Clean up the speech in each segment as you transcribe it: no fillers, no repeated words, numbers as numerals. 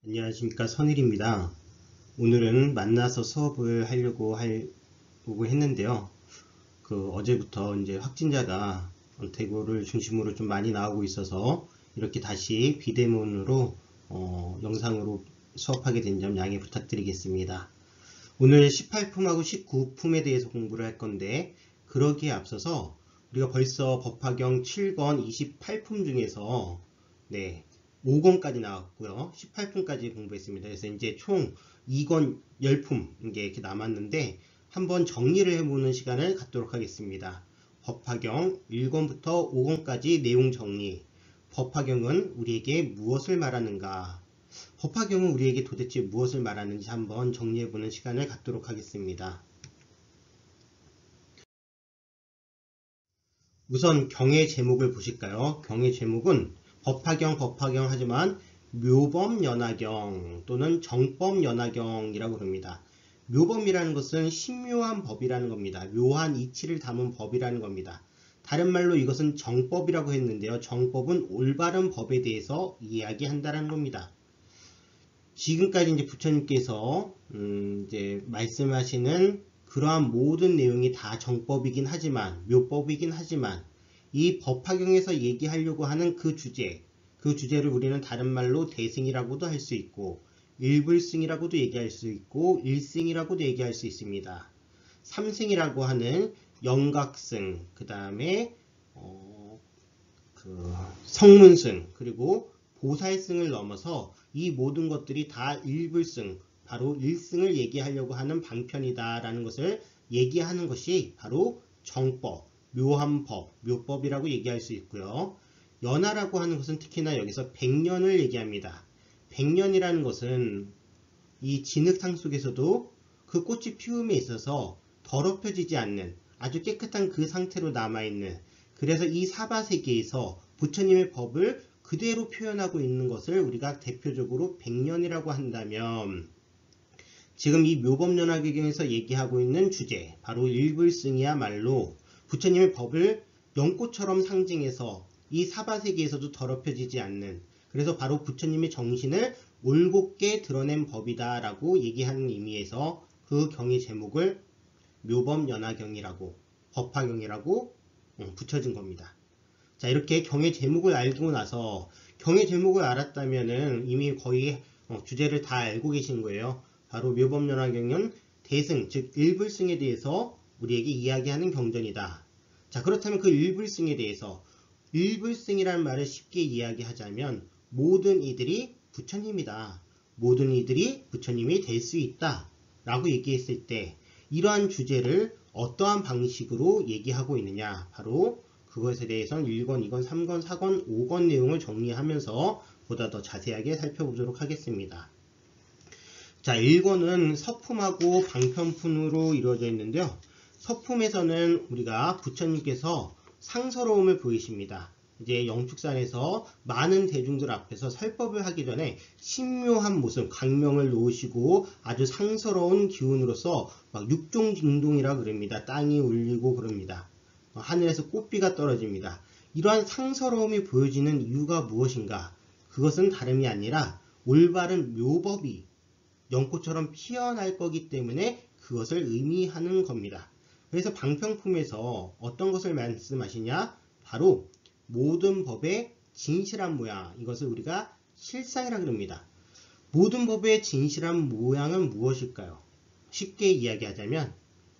안녕하십니까, 선일입니다. 오늘은 만나서 수업을 보고 했는데요. 어제부터 이제 확진자가 대구를 중심으로 좀 많이 나오고 있어서 이렇게 다시 비대면으로 영상으로 수업하게 된 점 양해 부탁드리겠습니다. 오늘 18품하고 19품에 대해서 공부를 할 건데, 그러기에 앞서서 우리가 벌써 법화경 7권 28품 중에서 5권까지 나왔고요. 18품까지 공부했습니다. 그래서 이제 총 2권 10품 이렇게 남았는데 한번 정리를 해보는 시간을 갖도록 하겠습니다. 법화경 1권부터 5권까지 내용 정리. 법화경은 우리에게 무엇을 말하는가? 법화경은 우리에게 도대체 무엇을 말하는지 한번 정리해보는 시간을 갖도록 하겠습니다. 우선 경의 제목을 보실까요? 경의 제목은 법화경 하지만 묘법연화경 또는 정법연화경이라고 합니다. 묘법이라는 것은 신묘한 법이라는 겁니다. 묘한 이치를 담은 법이라는 겁니다. 다른 말로 이것은 정법이라고 했는데요. 정법은 올바른 법에 대해서 이야기한다는 겁니다. 지금까지 이제 부처님께서 이제 말씀하시는 그러한 모든 내용이 다 정법이긴 하지만, 묘법이긴 하지만, 이 법화경에서 얘기하려고 하는 그 주제를 우리는 다른 말로 대승이라고도 할 수 있고, 일불승이라고도 얘기할 수 있고, 일승이라고도 얘기할 수 있습니다. 삼승이라고 하는 영각승, 그 다음에 성문승, 그리고 보살승을 넘어서 이 모든 것들이 다 일불승, 바로 일승을 얘기하려고 하는 방편이다 라는 것을 얘기하는 것이 바로 정법, 묘한 법, 묘법이라고 얘기할 수 있고요. 연화라고 하는 것은 특히나 여기서 백년을 얘기합니다. 백년이라는 것은 이 진흙탕 속에서도 그 꽃이 피움에 있어서 더럽혀지지 않는 아주 깨끗한 그 상태로 남아있는, 그래서 이 사바세계에서 부처님의 법을 그대로 표현하고 있는 것을 우리가 대표적으로 백년이라고 한다면, 지금 이 묘법연화경에서 얘기하고 있는 주제, 바로 일불승이야말로 부처님의 법을 연꽃처럼 상징해서 이 사바세계에서도 더럽혀지지 않는, 그래서 바로 부처님의 정신을 올곧게 드러낸 법이다 라고 얘기하는 의미에서 그 경의 제목을 묘법연화경이라고, 법화경이라고 붙여진 겁니다. 자, 이렇게 경의 제목을 알고 나서, 경의 제목을 알았다면은 이미 거의 주제를 다 알고 계신 거예요. 바로 묘법연화경은 대승, 즉 일불승에 대해서 우리에게 이야기하는 경전이다. 자, 그렇다면 그 일불승에 대해서, 일불승이라는 말을 쉽게 이야기하자면 모든 이들이 부처님이다, 모든 이들이 부처님이 될 수 있다 라고 얘기했을 때, 이러한 주제를 어떠한 방식으로 얘기하고 있느냐, 바로 그것에 대해서는 1권, 2권, 3권, 4권, 5권 내용을 정리하면서 보다 더 자세하게 살펴보도록 하겠습니다. 자, 1권은 서품하고 방편품으로 이루어져 있는데요. 서품에서는 우리가 부처님께서 상서로움을 보이십니다. 이제 영축산에서 많은 대중들 앞에서 설법을 하기 전에 신묘한 모습, 광명을 놓으시고 아주 상서로운 기운으로서 막 육종징동이라 그럽니다. 땅이 울리고 그럽니다. 하늘에서 꽃비가 떨어집니다. 이러한 상서로움이 보여지는 이유가 무엇인가? 그것은 다름이 아니라 올바른 묘법이 연꽃처럼 피어날 거기 때문에 그것을 의미하는 겁니다. 그래서 방평품에서 어떤 것을 말씀하시냐? 바로 모든 법의 진실한 모양, 이것을 우리가 실상이라 그럽니다. 모든 법의 진실한 모양은 무엇일까요? 쉽게 이야기하자면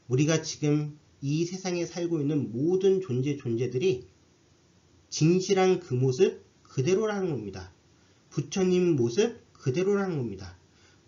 우리가 지금 이 세상에 살고 있는 모든 존재들이 진실한 그 모습 그대로라는 겁니다. 부처님 모습 그대로라는 겁니다.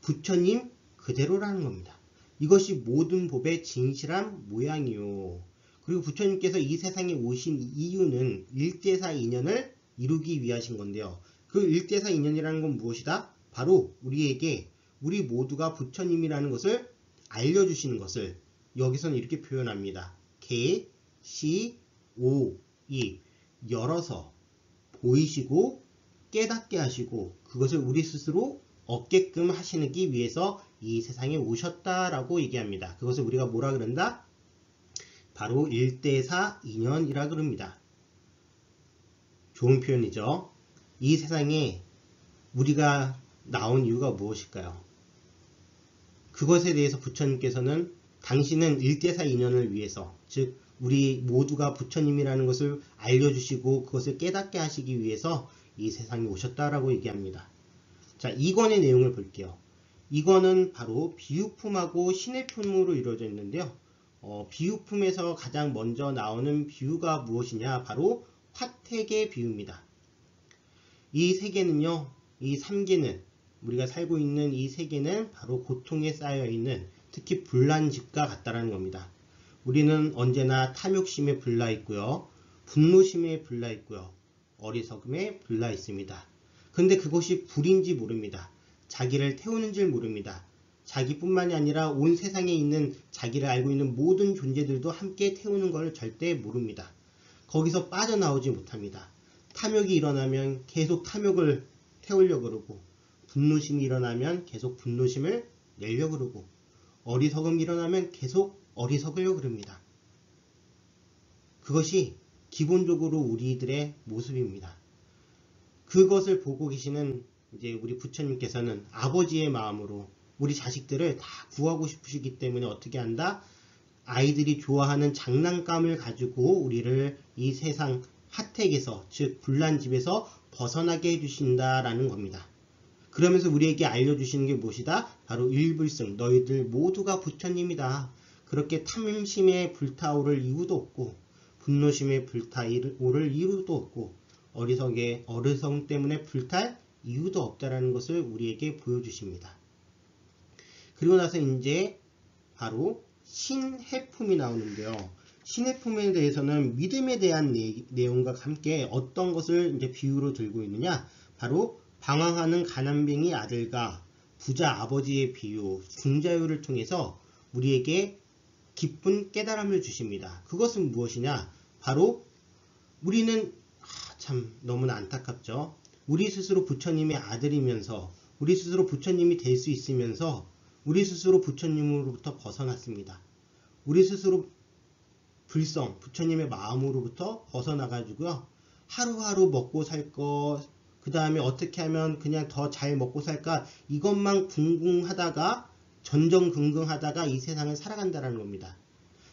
부처님 그대로라는 겁니다. 이것이 모든 법의 진실한 모양이요. 그리고 부처님께서 이 세상에 오신 이유는 일대사 인연을 이루기 위하신 건데요. 그 일대사 인연이라는 건 무엇이다? 바로 우리에게 우리 모두가 부처님이라는 것을 알려주시는 것을 여기서는 이렇게 표현합니다. 개, 시, 오, 이 열어서 보이시고 깨닫게 하시고 그것을 우리 스스로 얻게끔 하시기 위해서 이 세상에 오셨다라고 얘기합니다. 그것을 우리가 뭐라 그런다? 바로 일대사 인연이라 그럽니다. 좋은 표현이죠. 이 세상에 우리가 나온 이유가 무엇일까요? 그것에 대해서 부처님께서는 당신은 1대4 인연을 위해서, 즉 우리 모두가 부처님이라는 것을 알려주시고 그것을 깨닫게 하시기 위해서 이 세상에 오셨다라고 얘기합니다. 자, 이 권의 내용을 볼게요. 이 권은 바로 비유품하고 신해품으로 이루어져 있는데요. 비유품에서 가장 먼저 나오는 비유가 무엇이냐? 바로 화택의 비유입니다. 이 세계는요, 이 삼계는, 우리가 살고 있는 이 세계는 바로 고통에 쌓여있는, 특히 불난집과 같다라는 겁니다. 우리는 언제나 탐욕심에 불나 있고요, 분노심에 불나 있고요, 어리석음에 불나 있습니다. 근데 그것이 불인지 모릅니다. 자기를 태우는 줄 모릅니다. 자기뿐만이 아니라 온 세상에 있는 자기를 알고 있는 모든 존재들도 함께 태우는 걸 절대 모릅니다. 거기서 빠져나오지 못합니다. 탐욕이 일어나면 계속 탐욕을 태우려고 그러고, 분노심이 일어나면 계속 분노심을 내려고 그러고, 어리석음이 일어나면 계속 어리석으려고 그럽니다. 그것이 기본적으로 우리들의 모습입니다. 그것을 보고 계시는 이제 우리 부처님께서는 아버지의 마음으로 우리 자식들을 다 구하고 싶으시기 때문에 어떻게 한다? 아이들이 좋아하는 장난감을 가지고 우리를 이 세상 핫택에서, 즉 불난집에서 벗어나게 해주신다라는 겁니다. 그러면서 우리에게 알려주시는 게 무엇이다? 바로 일불승, 너희들 모두가 부처님이다. 그렇게 탐심에 불타오를 이유도 없고, 분노심에 불타오를 이유도 없고, 어리석음 때문에 불탈 이유도 없다라는 것을 우리에게 보여주십니다. 그리고 나서 이제 바로 신해품이 나오는데요. 신해품에 대해서는 믿음에 대한 내용과 함께 어떤 것을 이제 비유로 들고 있느냐? 바로 방황하는 가난뱅이 아들과 부자 아버지의 비유, 중자유를 통해서 우리에게 기쁜 깨달음을 주십니다. 그것은 무엇이냐? 바로 우리는 참 너무나 안타깝죠. 우리 스스로 부처님의 아들이면서, 우리 스스로 부처님이 될 수 있으면서 우리 스스로 부처님으로부터 벗어났습니다. 우리 스스로 부처님의 마음으로부터 벗어나가지고요, 하루하루 먹고 살 것, 그 다음에 어떻게 하면 그냥 더 잘 먹고 살까, 이것만 궁금하다가 전전긍긍하다가 이 세상을 살아간다는 겁니다.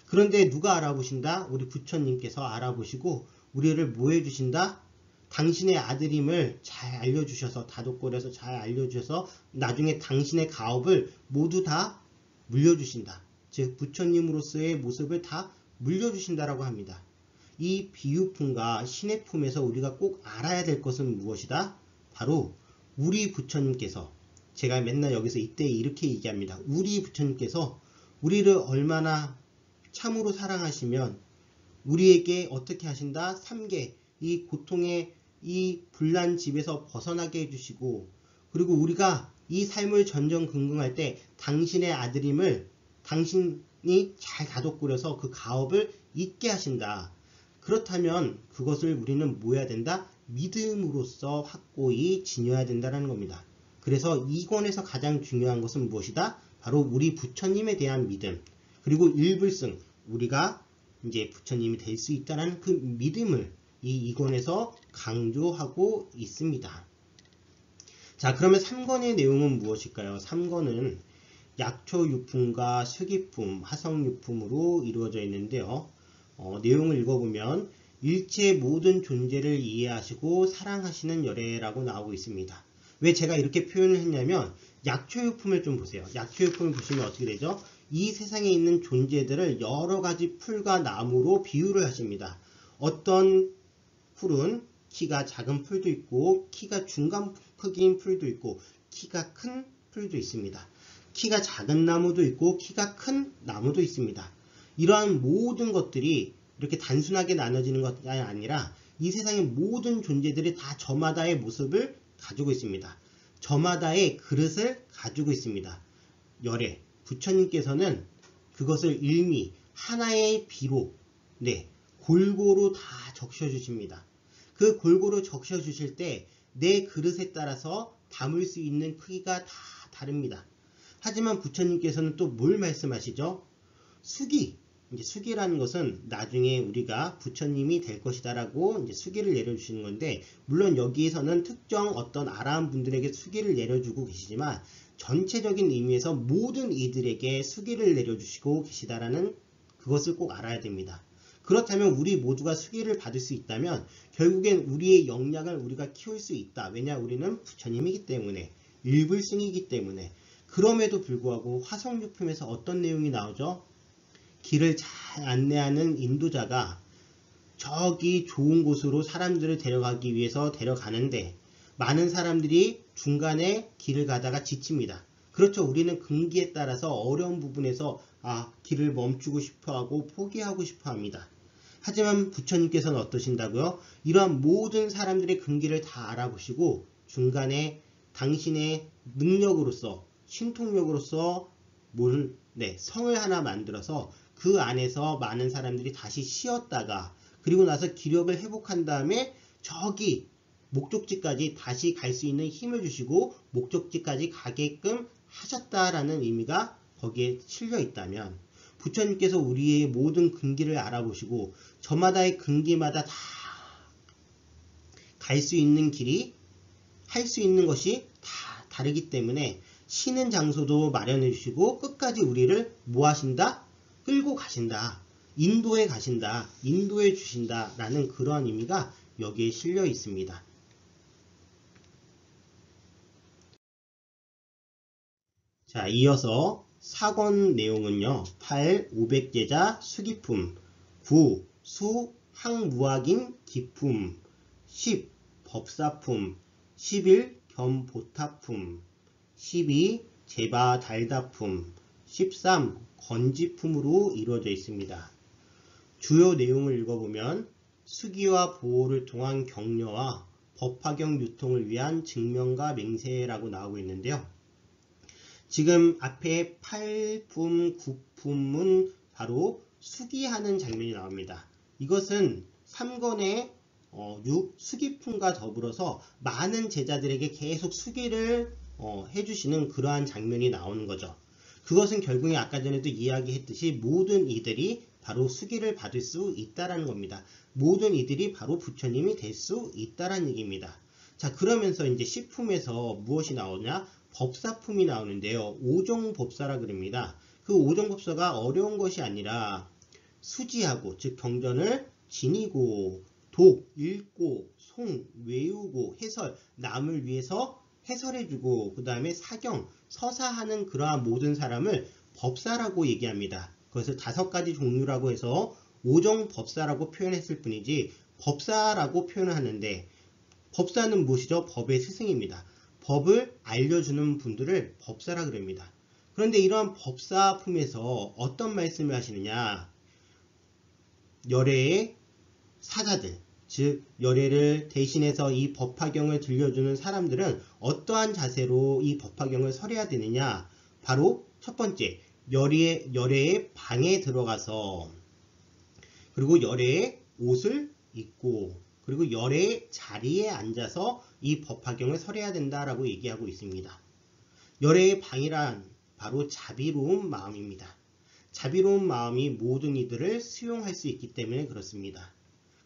그런데 누가 알아보신다? 우리 부처님께서 알아보시고 우리를 뭐 해주신다? 당신의 아들임을 잘 알려주셔서, 다독거려서 잘 알려주셔서 나중에 당신의 가업을 모두 다 물려주신다. 즉 부처님으로서의 모습을 다 물려주신다라고 합니다. 이 비유품과 신의 품에서 우리가 꼭 알아야 될 것은 무엇이다? 바로 우리 부처님께서, 제가 맨날 여기서 이때 이렇게 얘기합니다. 우리 부처님께서 우리를 얼마나 참으로 사랑하시면 우리에게 어떻게 하신다? 3계, 이 고통의 이 불난 집에서 벗어나게 해주시고, 그리고 우리가 이 삶을 전전긍긍할 때 당신의 아들임을 당신이 잘 다독거려서 그 가업을 잊게 하신다. 그렇다면 그것을 우리는 뭐 해야 된다? 믿음으로써 확고히 지녀야 된다는 겁니다. 그래서 이 권에서 가장 중요한 것은 무엇이다? 바로 우리 부처님에 대한 믿음, 그리고 일불승, 우리가 이제 부처님이 될 수 있다는 그 믿음을 이 권에서 강조하고 있습니다. 자, 그러면 3권의 내용은 무엇일까요? 3권은 약초유품과 수기품, 화성유품으로 이루어져 있는데요. 내용을 읽어보면 일체 모든 존재를 이해하시고 사랑하시는 열애라고 나오고 있습니다. 왜 제가 이렇게 표현을 했냐면, 약초유품을 좀 보세요. 약초유품을 보시면 어떻게 되죠? 이 세상에 있는 존재들을 여러 가지 풀과 나무로 비유를 하십니다. 어떤 풀은 키가 작은 풀도 있고, 키가 중간 크기인 풀도 있고, 키가 큰 풀도 있습니다. 키가 작은 나무도 있고, 키가 큰 나무도 있습니다. 이러한 모든 것들이 이렇게 단순하게 나눠지는 것이 아니라 이 세상의 모든 존재들이 다 저마다의 모습을 가지고 있습니다. 저마다의 그릇을 가지고 있습니다. 열애, 부처님께서는 그것을 일미, 하나의 비로, 골고루 다 적셔주십니다. 그 골고루 적셔주실 때 내 그릇에 따라서 담을 수 있는 크기가 다 다릅니다. 하지만 부처님께서는 또 뭘 말씀하시죠? 수기, 이제 수기라는 것은 나중에 우리가 부처님이 될 것이다라고 이제 수기를 내려주시는 건데, 물론 여기에서는 특정 어떤 아라한 분들에게 수기를 내려주고 계시지만 전체적인 의미에서 모든 이들에게 수기를 내려주시고 계시다라는 그것을 꼭 알아야 됩니다. 그렇다면 우리 모두가 수기를 받을 수 있다면 결국엔 우리의 역량을 우리가 키울 수 있다. 왜냐? 우리는 부처님이기 때문에, 일불승이기 때문에. 그럼에도 불구하고 화성유품에서 어떤 내용이 나오죠? 길을 잘 안내하는 인도자가 저기 좋은 곳으로 사람들을 데려가기 위해서 데려가는데 많은 사람들이 중간에 길을 가다가 지칩니다. 그렇죠. 우리는 근기에 따라서 어려운 부분에서 길을 멈추고 싶어하고 포기하고 싶어 합니다. 하지만 부처님께서는 어떠신다고요? 이러한 모든 사람들의 근기를 다 알아보시고 중간에 당신의 능력으로서, 신통력으로서 성을 하나 만들어서 그 안에서 많은 사람들이 다시 쉬었다가 그리고 나서 기력을 회복한 다음에 저기 목적지까지 다시 갈 수 있는 힘을 주시고 목적지까지 가게끔 하셨다라는 의미가 거기에 실려 있다면, 부처님께서 우리의 모든 근기를 알아보시고 저마다의 근기마다 다 갈 수 있는 길이, 할 수 있는 것이 다 다르기 때문에 쉬는 장소도 마련해 주시고 끝까지 우리를 뭐 하신다? 끌고 가신다. 인도에 가신다. 인도해 주신다. 라는 그러한 의미가 여기에 실려 있습니다. 자, 이어서 사권 내용은요. 8. 500제자 수기품, 9. 수 항무학인 기품, 10. 법사품, 11. 겸보타품, 12. 제바 달다품, 13. 건지품으로 이루어져 있습니다. 주요 내용을 읽어보면 수기와 보호를 통한 격려와 법화경 유통을 위한 증명과 맹세라고 나오고 있는데요. 지금 앞에 8품, 9품은 바로 수기하는 장면이 나옵니다. 이것은 3권의 6 수기품과 더불어서 많은 제자들에게 계속 수기를 해주시는 그러한 장면이 나오는 거죠. 그것은 결국에 아까 전에도 이야기했듯이 모든 이들이 바로 수기를 받을 수 있다라는 겁니다. 모든 이들이 바로 부처님이 될 수 있다라는 얘기입니다. 자, 그러면서 이제 시품에서 무엇이 나오냐? 법사품이 나오는데요. 오종법사라 그럽니다. 그 오종법사가 어려운 것이 아니라 수지하고, 즉 경전을 지니고, 독, 읽고, 송, 외우고, 해설, 남을 위해서 해설해주고, 그 다음에 사경, 서사하는 그러한 모든 사람을 법사라고 얘기합니다. 그것을 5가지 종류라고 해서 오종법사라고 표현했을 뿐이지 법사라고 표현을 하는데, 법사는 무엇이죠? 법의 스승입니다. 법을 알려주는 분들을 법사라 그럽니다. 그런데 이러한 법사품에서 어떤 말씀을 하시느냐? 열애의 사자들, 즉 열애를 대신해서 이 법화경을 들려주는 사람들은 어떠한 자세로 이 법화경을 설해야 되느냐? 바로 첫 번째, 열애의 방에 들어가서, 그리고 열애의 옷을 입고, 그리고 열애의 자리에 앉아서 이 법화경을 설해야 된다라고 얘기하고 있습니다. 열애의 방이란 바로 자비로운 마음입니다. 자비로운 마음이 모든 이들을 수용할 수 있기 때문에 그렇습니다.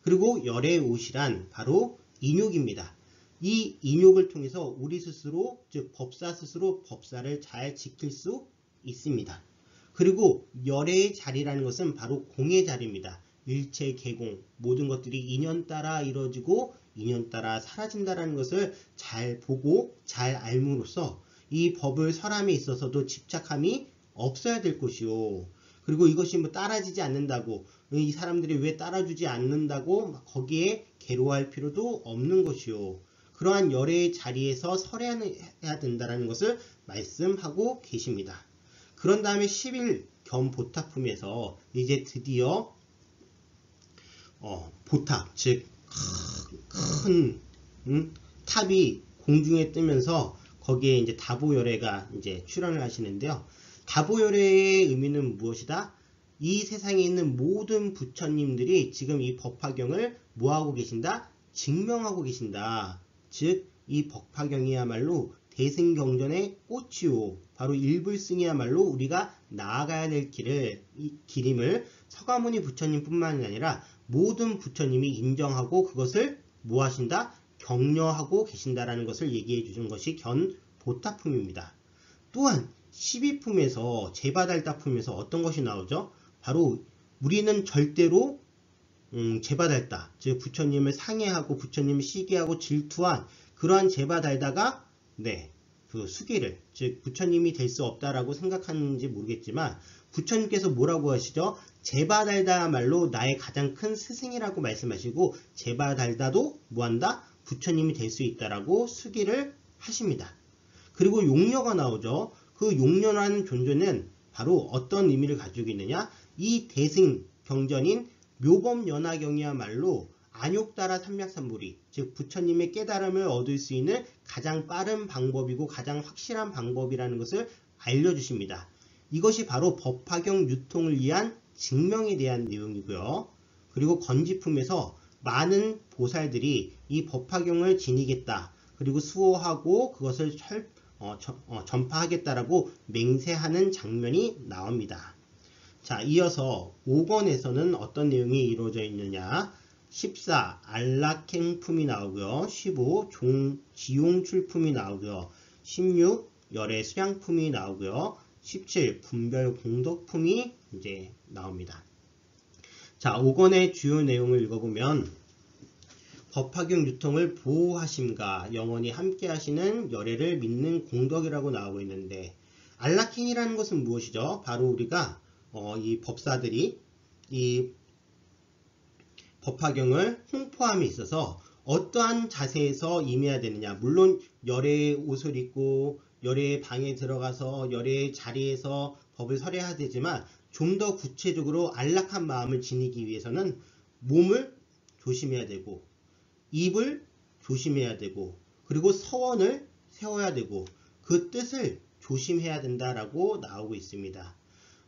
그리고 열애의 옷이란 바로 인욕입니다. 이 인욕을 통해서 우리 스스로, 즉 법사 스스로 법사를 잘 지킬 수 있습니다. 그리고 열애의 자리라는 것은 바로 공의 자리입니다. 일체 개공, 모든 것들이 인연 따라 이루어지고 인연 따라 사라진다는 것을 잘 보고 잘 알므로써 이 법을 설함에 있어서도 집착함이 없어야 될 것이요. 그리고 이것이 뭐 따라지지 않는다고, 이 사람들이 왜 따라주지 않는다고 거기에 괴로워할 필요도 없는 것이요. 그러한 열애의 자리에서 설해야 된다는 것을 말씀하고 계십니다. 그런 다음에 10일 겸보타품에서 이제 드디어 보탑, 즉 큰 탑이 공중에 뜨면서 거기에 이제 다보열애가 이제 출현을 하시는데요. 다보열애의 의미는 무엇이다? 이 세상에 있는 모든 부처님들이 지금 이 법화경을 뭐하고 계신다? 증명하고 계신다. 즉 이 법화경이야말로 대승경전의 꽃이요, 바로 일불승이야말로 우리가 나아가야 될 길임을 서가모니 부처님뿐만이 아니라 모든 부처님이 인정하고 그것을 뭐 하신다? 격려하고 계신다라는 것을 얘기해 주는 것이 견보타품입니다. 또한 12품에서 제바달다품에서 어떤 것이 나오죠? 바로 우리는 절대로 제바달다, 즉 부처님을 상해하고 부처님을 시기하고 질투한 그러한 제바달다가 그 수기를, 즉 부처님이 될 수 없다라고 생각하는지 모르겠지만 부처님께서 뭐라고 하시죠? 제바달다야말로 나의 가장 큰 스승이라고 말씀하시고 제바달다도 뭐한다? 부처님이 될 수 있다라고 수기를 하십니다. 그리고 용녀가 나오죠. 그 용녀라는 존재는 바로 어떤 의미를 가지고 있느냐? 이 대승 경전인 묘법연화경이야말로 안욕따라 삼맥삼보리, 즉 부처님의 깨달음을 얻을 수 있는 가장 빠른 방법이고 가장 확실한 방법이라는 것을 알려주십니다. 이것이 바로 법화경 유통을 위한 증명에 대한 내용이고요. 그리고 건지품에서 많은 보살들이 이 법화경을 지니겠다, 그리고 수호하고 그것을 전파하겠다라고 맹세하는 장면이 나옵니다. 자, 이어서 5권에서는 어떤 내용이 이루어져 있느냐? 14. 안락행품이 나오고요. 15. 지용출품이 나오고요. 16. 열애 수량품이 나오고요. 17. 분별공덕품이 이제 나옵니다. 자, 5권의 주요 내용을 읽어보면 법화경 유통을 보호하심과 영원히 함께 하시는 열애를 믿는 공덕이라고 나오고 있는데, 안락행이라는 것은 무엇이죠? 바로 우리가 이 법사들이 이 법화경을 홍포함에 있어서 어떠한 자세에서 임해야 되느냐, 물론 열애의 옷을 입고 열애의 방에 들어가서 열애의 자리에서 법을 설해야 되지만 좀 더 구체적으로 안락한 마음을 지니기 위해서는 몸을 조심해야 되고 입을 조심해야 되고 그리고 서원을 세워야 되고 그 뜻을 조심해야 된다라고 나오고 있습니다.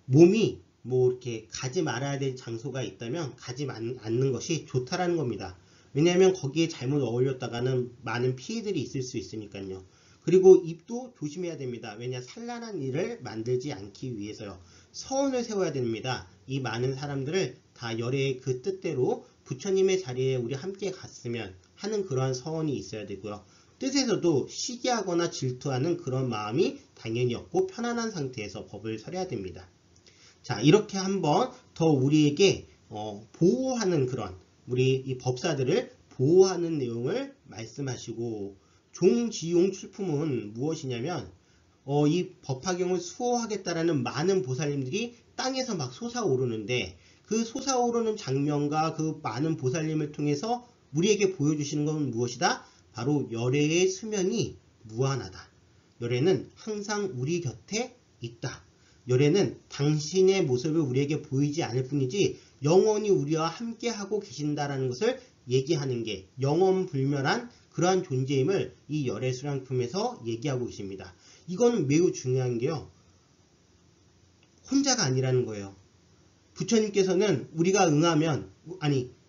몸이 뭐 이렇게 가지 말아야 될 장소가 있다면 가지 않는 것이 좋다라는 겁니다. 왜냐하면 거기에 잘못 어울렸다가는 많은 피해들이 있을 수 있으니까요. 그리고 입도 조심해야 됩니다. 왜냐, 산란한 일을 만들지 않기 위해서요. 서원을 세워야 됩니다. 이 많은 사람들을 다 열애의 그 뜻대로 부처님의 자리에 우리 함께 갔으면 하는 그러한 서원이 있어야 되고요. 뜻에서도 시기하거나 질투하는 그런 마음이 당연히 없고 편안한 상태에서 법을 설해야 됩니다. 자, 이렇게 한번 더 우리에게 보호하는 그런, 우리 이 법사들을 보호하는 내용을 말씀하시고, 종지용 출품은 무엇이냐면 이 법화경을 수호하겠다라는 많은 보살님들이 땅에서 막 솟아오르는데 그 솟아오르는 장면과 그 많은 보살님을 통해서 우리에게 보여주시는 건 무엇이다? 바로 열애의 수명이 무한하다. 열애는 항상 우리 곁에 있다. 열애는 당신의 모습을 우리에게 보이지 않을 뿐이지 영원히 우리와 함께하고 계신다라는 것을 얘기하는 게 영원불멸한 그러한 존재임을 이 열애수량품에서 얘기하고 계십니다. 이건 매우 중요한 게요. 혼자가 아니라는 거예요. 부처님께서는 우리가 응하면,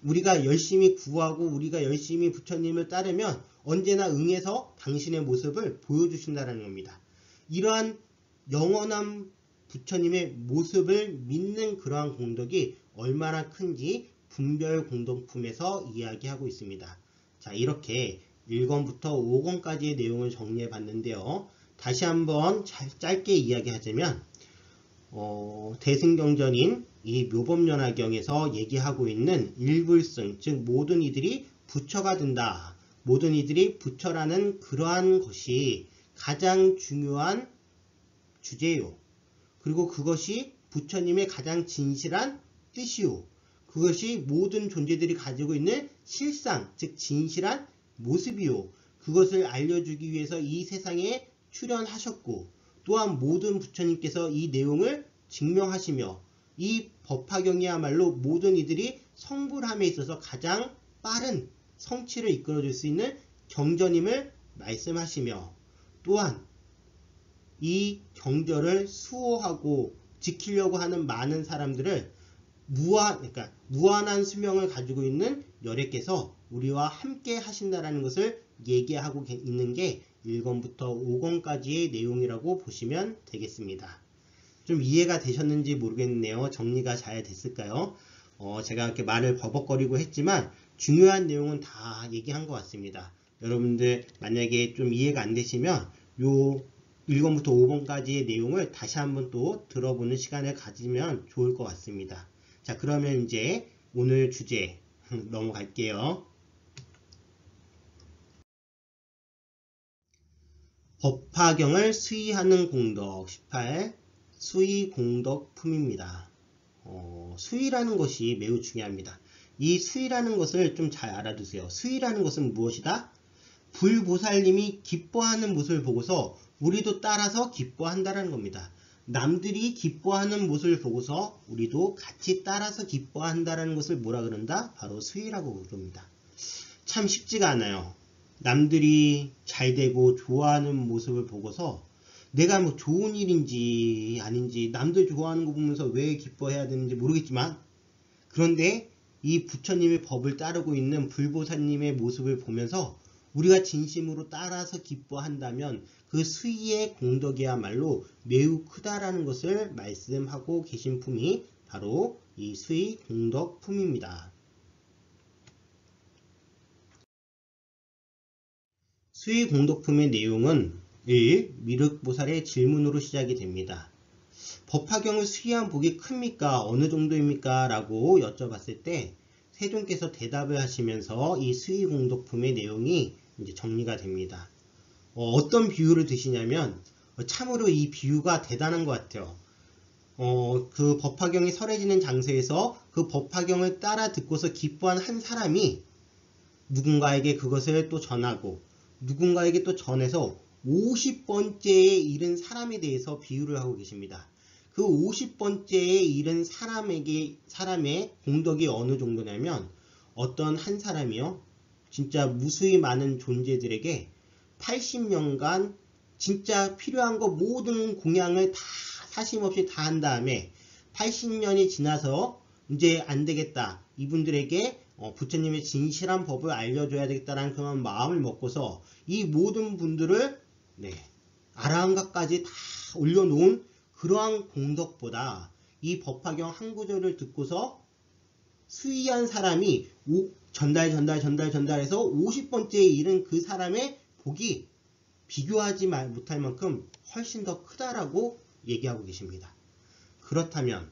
우리가 열심히 구하고 우리가 열심히 부처님을 따르면 언제나 응해서 당신의 모습을 보여주신다는 겁니다. 이러한 영원한 부처님의 모습을 믿는 그러한 공덕이 얼마나 큰지 분별공덕품에서 이야기하고 있습니다. 자, 이렇게 1권부터 5권까지의 내용을 정리해 봤는데요. 다시 한번 짧게 이야기하자면 대승경전인 이 묘법연화경에서 얘기하고 있는 일불승, 즉 모든 이들이 부처가 된다. 모든 이들이 부처라는 그러한 것이 가장 중요한 주제요. 그리고 그것이 부처님의 가장 진실한 뜻이요. 그것이 모든 존재들이 가지고 있는 실상, 즉 진실한 모습이요. 그것을 알려주기 위해서 이 세상에 출현하셨고 또한 모든 부처님께서 이 내용을 증명하시며 이 법화경이야말로 모든 이들이 성불함에 있어서 가장 빠른 성취를 이끌어줄 수 있는 경전임을 말씀하시며 또한 이 경전을 수호하고 지키려고 하는 많은 사람들을 무한한 수명을 가지고 있는 열애께서 우리와 함께 하신다라는 것을 얘기하고 있는 게 1권부터 5권까지의 내용이라고 보시면 되겠습니다. 좀 이해가 되셨는지 모르겠네요. 정리가 잘 됐을까요? 제가 이렇게 말을 버벅거리고 했지만 중요한 내용은 다 얘기한 것 같습니다. 여러분들 만약에 좀 이해가 안 되시면 요 1번부터 5번까지의 내용을 다시 한번 또 들어보는 시간을 가지면 좋을 것 같습니다. 자, 그러면 이제 오늘 주제 넘어갈게요. 법화경을 수의하는 공덕 18 수의 공덕품입니다. 수의라는 것이 매우 중요합니다. 이 수의라는 것을 좀 잘 알아두세요. 수의라는 것은 무엇이다? 불보살님이 기뻐하는 모습을 보고서 우리도 따라서 기뻐한다는 겁니다. 남들이 기뻐하는 모습을 보고서 우리도 같이 따라서 기뻐한다는 것을 뭐라 그런다? 바로 수의라고 그럽니다. 참 쉽지가 않아요. 남들이 잘 되고 좋아하는 모습을 보고서 내가 뭐 좋은 일인지 아닌지 남들 좋아하는 거 보면서 왜 기뻐해야 되는지 모르겠지만, 그런데 이 부처님의 법을 따르고 있는 불보살님의 모습을 보면서 우리가 진심으로 따라서 기뻐한다면 그 수의의 공덕이야말로 매우 크다라는 것을 말씀하고 계신 품이 바로 이 수의 공덕품입니다. 수의 공덕품의 내용은 1. 미륵보살의 질문으로 시작이 됩니다. 법화경을 수의한 복이 큽니까? 어느 정도입니까? 라고 여쭤봤을 때 세존께서 대답을 하시면서 이 수의 공덕품의 내용이 이제 정리가 됩니다. 어떤 비유를 드시냐면 참으로 이 비유가 대단한 것 같아요. 그 법화경이 설해지는 장소에서 그 법화경을 따라 듣고서 기뻐한 한 사람이 누군가에게 그것을 또 전하고 누군가에게 또 전해서 50번째에 이른 사람에 대해서 비유를 하고 계십니다. 그 50번째에 이른 사람의 공덕이 어느 정도냐면 어떤 한 사람이요, 진짜 무수히 많은 존재들에게 80년간 진짜 필요한 거 모든 공양을 다 사심없이 다 한 다음에 80년이 지나서 이제 안 되겠다, 이분들에게 부처님의 진실한 법을 알려줘야 되겠다라는 그런 마음을 먹고서 이 모든 분들을 아라한가까지 다 올려놓은 그러한 공덕보다 이 법화경 한 구절을 듣고서 수의한 사람이 전달해서 50번째에 이른 그 사람의 복이 비교하지 못할 만큼 훨씬 더 크다라고 얘기하고 계십니다. 그렇다면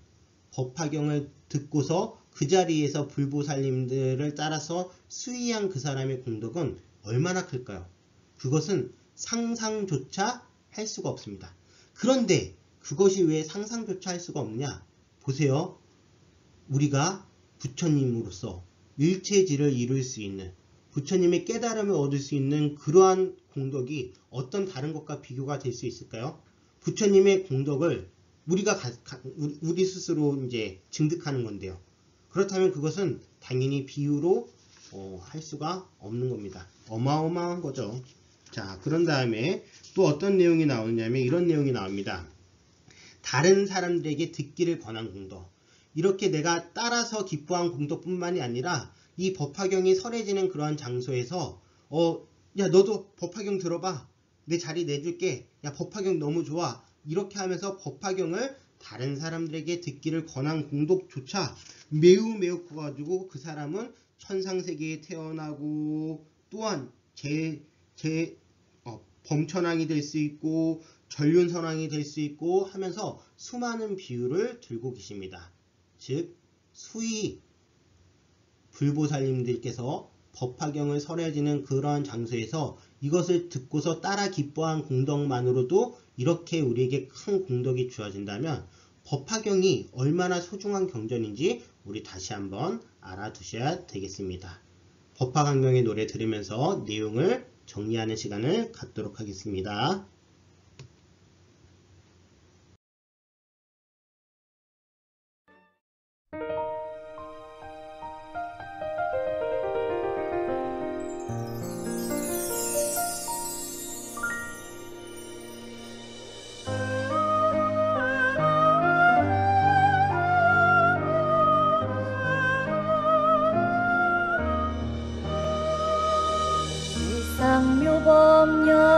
법화경을 듣고서 그 자리에서 불보살님들을 따라서 수의한 그 사람의 공덕은 얼마나 클까요? 그것은 상상조차 할 수가 없습니다. 그런데 그것이 왜 상상조차 할 수가 없느냐? 보세요. 우리가 부처님으로서 일체지를 이룰 수 있는, 부처님의 깨달음을 얻을 수 있는 그러한 공덕이 어떤 다른 것과 비교가 될 수 있을까요? 부처님의 공덕을 우리 스스로 이제 증득하는 건데요. 그렇다면 그것은 당연히 비유로 할 수가 없는 겁니다. 어마어마한 거죠. 자, 그런 다음에 또 어떤 내용이 나오냐면 이런 내용이 나옵니다. 다른 사람들에게 듣기를 권한 공덕. 이렇게 내가 따라서 기뻐한 공덕뿐만이 아니라 이 법화경이 설해지는 그러한 장소에서 야, 너도 법화경 들어봐. 내 자리 내줄게. 야, 법화경 너무 좋아. 이렇게 하면서 법화경을 다른 사람들에게 듣기를 권한 공덕조차 매우 커가지고 그 사람은 천상세계에 태어나고 또한 범천왕이 될 수 있고 전륜선왕이 될 수 있고 하면서 수많은 비유를 들고 계십니다. 즉 수의 불보살님들께서 법화경을 설해지는 그러한 장소에서 이것을 듣고서 따라 기뻐한 공덕만으로도 이렇게 우리에게 큰 공덕이 주어진다면 법화경이 얼마나 소중한 경전인지 우리 다시 한번 알아두셔야 되겠습니다. 법화강명의 노래 들으면서 내용을 정리하는 시간을 갖도록 하겠습니다. 상묘법연화경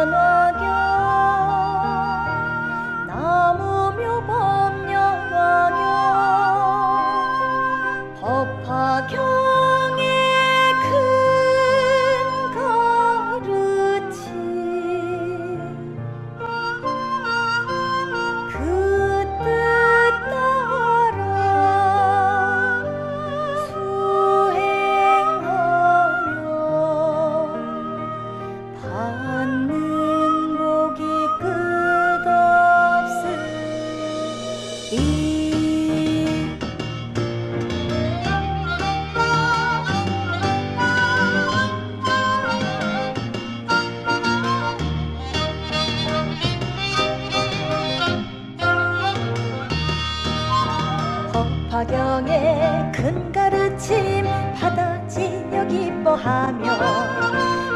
법화경에 큰 가르침 받아지려 기뻐하며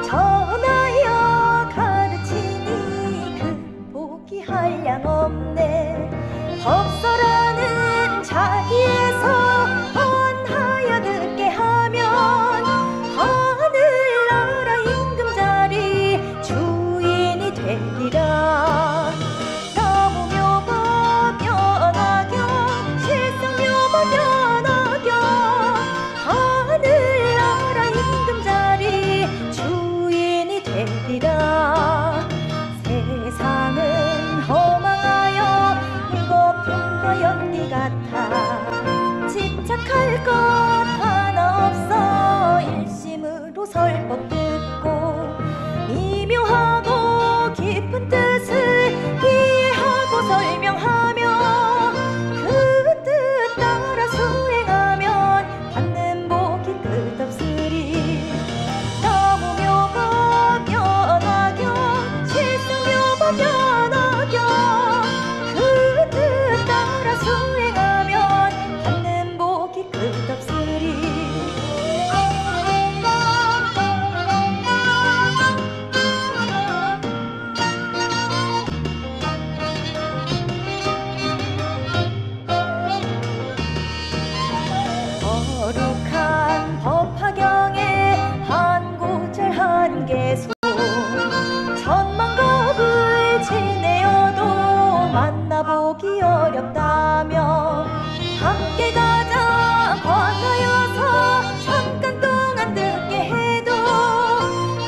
전하여 가르치니 그 복이 한량 없네. 법서라는 자리에서 헌하여 듣게 하면 하늘나라 임금자리 주인이 되리라. 나무묘법 연하경 실성묘법 연하경 하늘나라 임금자리 주인이 되리라. 세상은 허망하여 물거품과 연기 같아 집착할 것 하나 없어 일심으로 설법 듣고 미묘하고 깊은 뜻을 이해하고 설명하며 그 뜻 따라 수행하면 받는 복이 끝없으리. 나무묘법 연하경 실성묘법 연하경 그 뜻 따라 수행하면 받는 복이 끝없으리. 거룩한 법화경에 한 구절 한 개소 천만겁을 지내어도 만나보기 어렵다며 함께 가자 권하여서 잠깐 동안 듣게 해도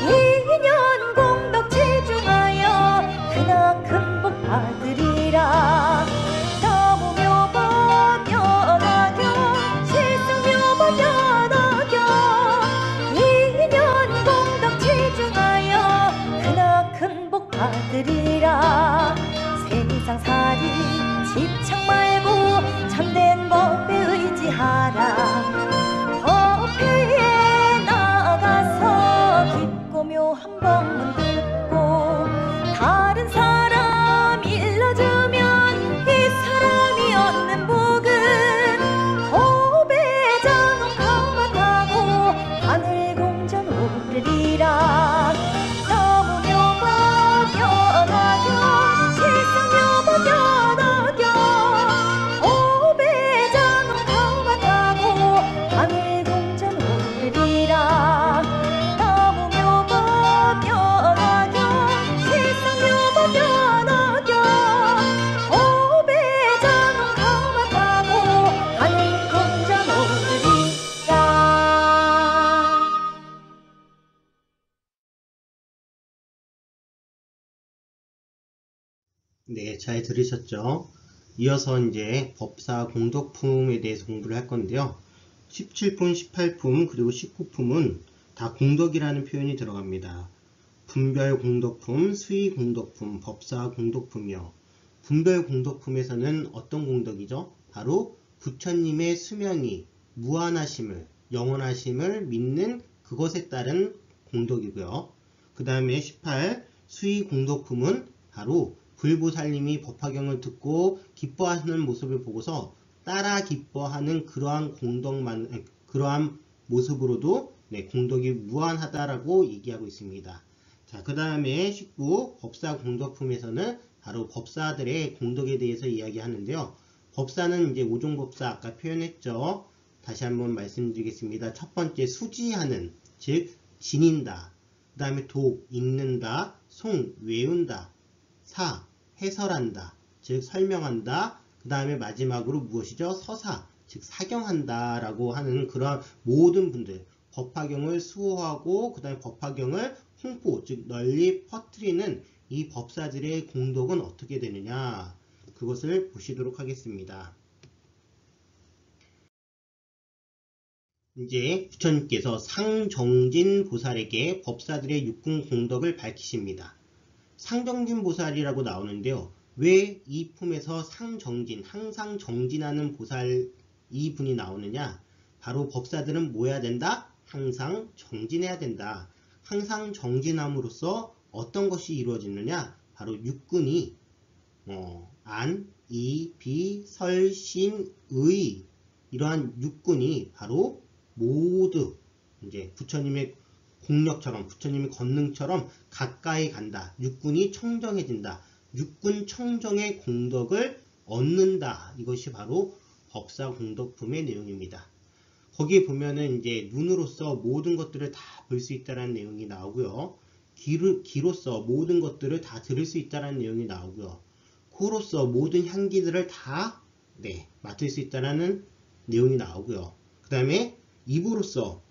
2년 공덕 치중하여 크나큰 복 받으리라. 나무묘법 연하경 실성묘법 연하경 2년 공덕 치중하여 크나큰 복 받으리라. 세상살이 집착 말고 참된 법에 의지하라. 법회에 나가서 깊고 묘한 법문 듣고 다른 사람 일러주면 이 사람이 얻는 복은 법의 장엄 가만하고 하늘 공전 오르리라. 나무묘법 연하경 실성묘법 연하경 법의 장엄 가만하고 하늘 공전 오르리라. 나무묘법 연하경 실성묘법 연하경 법의 장엄 가만하고 하늘 공전 오르리라. 네, 잘 들으셨죠? 이어서 이제 법사 공덕품에 대해서 공부를 할 건데요. 17품, 18품, 그리고 19품은 다 공덕이라는 표현이 들어갑니다. 분별 공덕품, 수의 공덕품, 법사 공덕품이요. 분별 공덕품에서는 어떤 공덕이죠? 바로 부처님의 수명이 무한하심을, 영원하심을 믿는 그것에 따른 공덕이고요. 그 다음에 18, 수의 공덕품은 바로 불보살님이 법화경을 듣고 기뻐하시는 모습을 보고서 따라 기뻐하는 그러한 그러한 모습으로도 공덕이 무한하다라고 얘기하고 있습니다. 자, 그 다음에 19 법사 공덕품에서는 바로 법사들의 공덕에 대해서 이야기하는데요. 법사는 이제 5종 법사 아까 표현했죠. 다시 한번 말씀드리겠습니다. 첫 번째 수지하는, 즉 지닌다. 그 다음에 독, 읽는다. 송, 외운다. 사, 해설한다. 즉 설명한다. 그 다음에 마지막으로 무엇이죠? 서사, 즉 사경한다 라고 하는 그런 모든 분들, 법화경을 수호하고 그 다음에 법화경을 홍보, 즉 널리 퍼뜨리는 이 법사들의 공덕은 어떻게 되느냐, 그것을 보시도록 하겠습니다. 이제 부처님께서 상정진 보살에게 법사들의 육군 공덕을 밝히십니다. 상정진 보살이라고 나오는데요. 왜 이 품에서 상정진, 항상 정진하는 보살 이 분이 나오느냐? 바로 법사들은 뭐 해야 된다? 항상 정진해야 된다. 항상 정진함으로써 어떤 것이 이루어지느냐? 바로 육군이 안, 이, 비, 설, 신, 의 이러한 육군이 바로 모두 이제 부처님의 공력처럼, 부처님의 권능처럼 가까이 간다. 육군이 청정해진다. 육군 청정의 공덕을 얻는다. 이것이 바로 법사공덕품의 내용입니다. 거기에 보면은 이제 눈으로서 모든 것들을 다 볼 수 있다는 내용이 나오고요. 귀로서 모든 것들을 다 들을 수 있다는 내용이 나오고요. 코로서 모든 향기들을 다 맡을 수 있다는 내용이 나오고요. 그 다음에 입으로서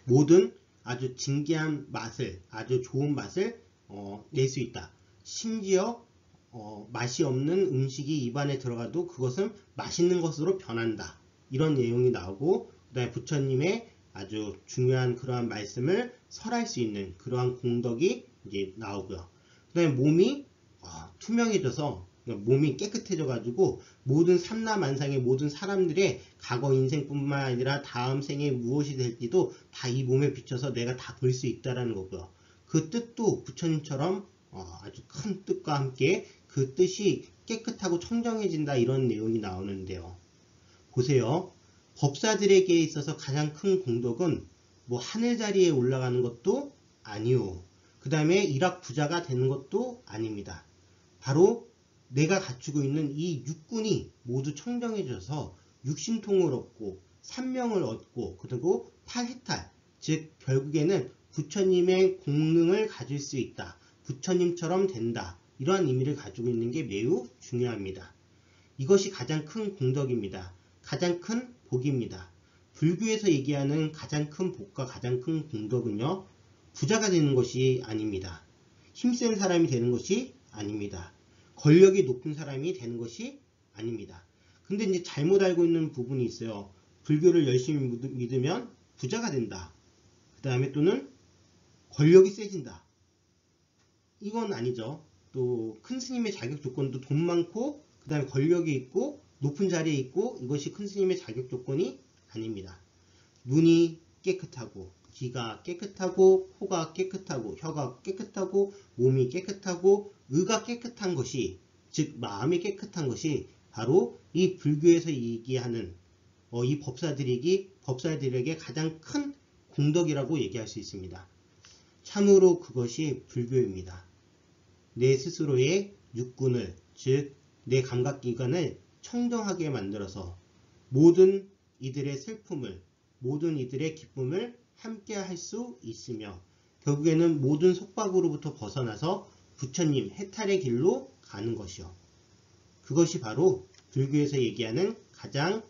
모든 아주 진귀한 맛을, 아주 좋은 맛을 낼 수 있다. 심지어 맛이 없는 음식이 입안에 들어가도 그것은 맛있는 것으로 변한다. 이런 내용이 나오고, 그 다음에 부처님의 아주 중요한 그러한 말씀을 설할 수 있는 그러한 공덕이 이제 나오고요. 그 다음에 몸이 투명해져서, 몸이 깨끗해져 가지고 모든 삼라만상의 모든 사람들의 과거 인생뿐만 아니라 다음 생에 무엇이 될지도 다 이 몸에 비춰서 내가 다 볼 수 있다라는 거고요. 그 뜻도 부처님처럼 아주 큰 뜻과 함께 그 뜻이 깨끗하고 청정해진다, 이런 내용이 나오는데요. 보세요. 법사들에게 있어서 가장 큰 공덕은 뭐 하늘 자리에 올라가는 것도 아니요. 그 다음에 일확부자가 되는 것도 아닙니다. 바로 내가 갖추고 있는 이 육군이 모두 청정해져서 육신통을 얻고 삼명을 얻고 그리고 팔해탈, 즉 결국에는 부처님의 공능을 가질 수 있다. 부처님처럼 된다. 이러한 의미를 가지고 있는 게 매우 중요합니다. 이것이 가장 큰 공덕입니다. 가장 큰 복입니다. 불교에서 얘기하는 가장 큰 복과 가장 큰 공덕은요, 부자가 되는 것이 아닙니다. 힘센 사람이 되는 것이 아닙니다. 권력이 높은 사람이 되는 것이 아닙니다. 근데 이제 잘못 알고 있는 부분이 있어요. 불교를 열심히 믿으면 부자가 된다. 그 다음에 또는 권력이 세진다. 이건 아니죠. 또 큰 스님의 자격 조건도 돈 많고 그 다음에 권력이 있고 높은 자리에 있고, 이것이 큰 스님의 자격 조건이 아닙니다. 눈이 깨끗하고 귀가 깨끗하고 코가 깨끗하고 혀가 깨끗하고 몸이 깨끗하고 의가 깨끗한 것이, 즉 마음이 깨끗한 것이 바로 이 불교에서 얘기하는 이 법사들에게 가장 큰 공덕이라고 얘기할 수 있습니다. 참으로 그것이 불교입니다. 내 스스로의 육군을, 즉 내 감각기관을 청정하게 만들어서 모든 이들의 슬픔을, 모든 이들의 기쁨을 함께 할 수 있으며, 결국에는 모든 속박으로부터 벗어나서 부처님 해탈의 길로 가는 것이요. 그것이 바로 불교에서 얘기하는 가장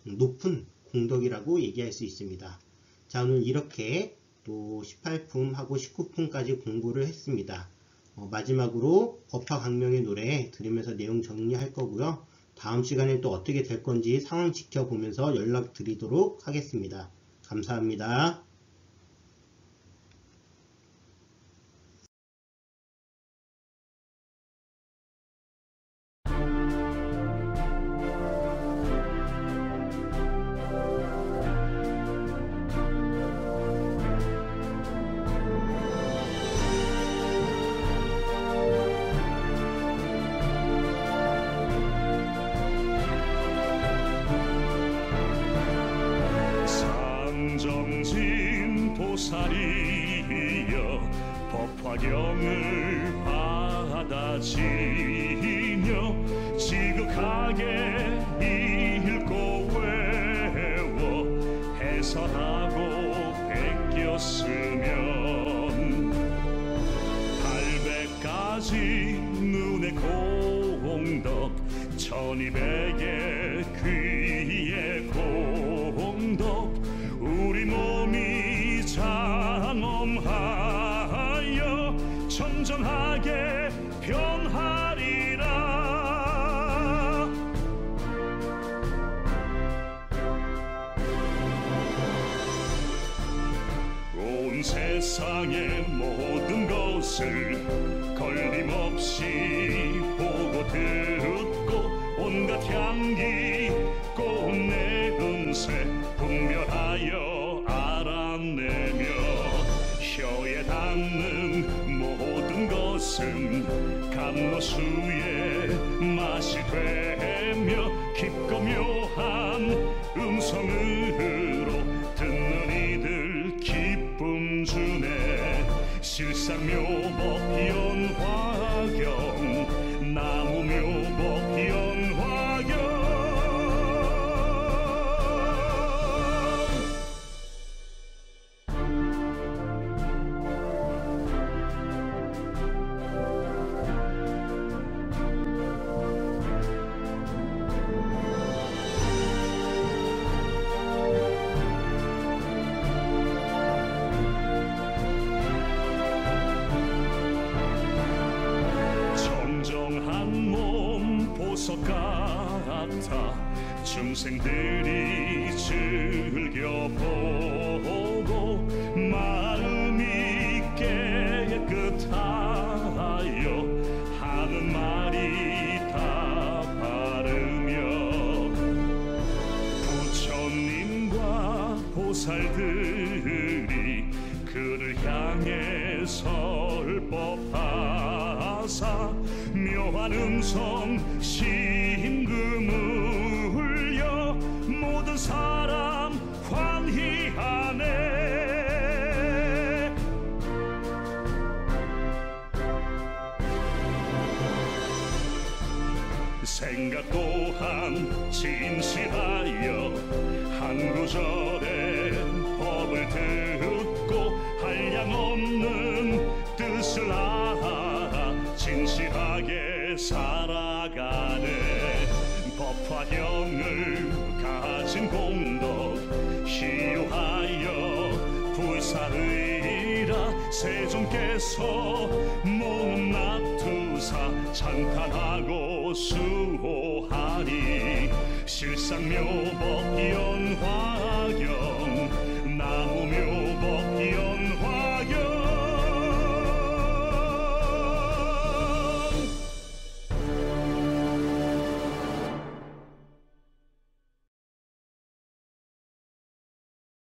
높은 공덕이라고 얘기할 수 있습니다. 자, 오늘 이렇게 또 18품하고 19품까지 공부를 했습니다. 마지막으로 법화광명의 노래 들으면서 내용 정리할 거고요. 다음 시간에 또 어떻게 될 건지 상황 지켜보면서 연락드리도록 하겠습니다. 감사합니다. 정진 도사리여 법화경을 받아지며 지극하게 읽고 외워 해설하고 베꼈으면 800가지 눈의 공덕 1200의 귀의 공덕 우리 몸이 장엄하여 청정하게 변하리라. 온 세상의 모든 것을 걸림없이 보고 듣고 온갖 향기 꽃내 음색 분별하여 알아내며 혀에 닿는 모든 것은 감로수의 맛이 되며 깊고 묘한 묘한 음성으로 듣는 이들 기쁨 주네. 실상 묘복 연화경 나무 묘복 연화경. 정정한 몸 보석 같아 중생들이 즐겨보고 마음이 깨끗하여 하는 말이 다 바르며 부처님과 보살들이 그를 향해 설법하사 묘한 음성 심금을 울려 모든 사람 환희하네. 생각 또한 진실하여 한 구절의 법을 듣고 한량 없는 뜻을 알아 진실하게 살아가네. 법화경을 가진 공덕 희유하여 불사의라 세존께서 몸 납두사 찬탄하고 수호하니. 실상 묘복 연화경